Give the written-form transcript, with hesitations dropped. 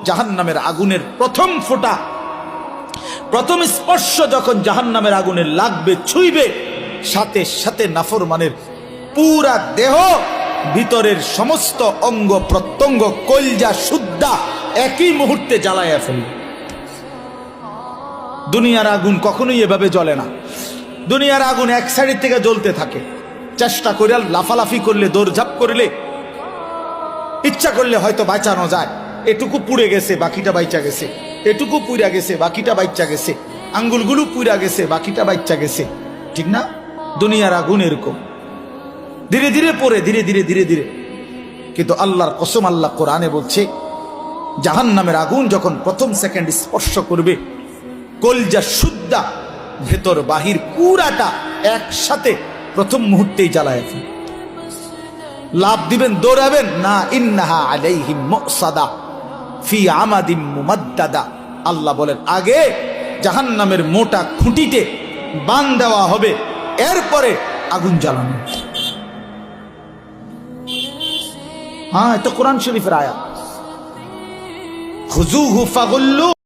জাহান্নামের আগুনের প্রথম ফোঁটা, প্রথম স্পর্শ যখন জাহান্নামের আগুনে লাগবে, ছুঁইবে, সাথে সাথে নাফরমানের পুরা দেহ, ভিতরের সমস্ত অঙ্গ প্রত্যঙ্গ, কলজা সুদ্ধা একই মুহূর্তে জ্বালাইয়া ফেলবে। দুনিয়ার আগুন কখনোই এভাবে জ্বলে না। দুনিয়ার আগুন এক সাইড থেকে জ্বলতে থাকে, চেষ্টা করে লাফালাফি করলে, দৌড়ঝাঁপ করলে, ইচ্ছা করলে হয়তো বাঁচানো যায়। এটুকু পুড়ে গেছে, বাকিটা বাইচা গেছে, এটুকু পুড়া গেছে, বাকিটা বাইচা গেছে, আঙ্গুলগুলো পুড়া গেছে, বাকিটা বাইচা গেছে, ঠিক না? দুনিয়ার আগুন এরকম ধীরে ধীরে পড়ে, ধীরে ধীরে ধীরে ধীরে। কিন্তু আল্লাহর কসম, আল্লাহ কোরআনে বলছে, জাহান্নামের আগুন যখন প্রথম সেকেন্ড স্পর্শ করবে, কলজা সুদ্ধা ভেতর বাহির পুরাটা একসাথে প্রথম মুহূর্তেই জ্বালায় ফেলবে। লাভ দিবেন, দৌড়াবেন না। ইন্নাহা আলাইহিম মুসাদা ফি আমাদিম মুমাদ্দাদা। আল্লাহ বলেন, আগে জাহান্নামের মোটা খুঁটিতে বান দেওয়া হবে, এরপরে আগুন জ্বালানো। হ্যাঁ, এটা কোরআন শরীফের আয়াত। খুযুহু ফাগুল্লু।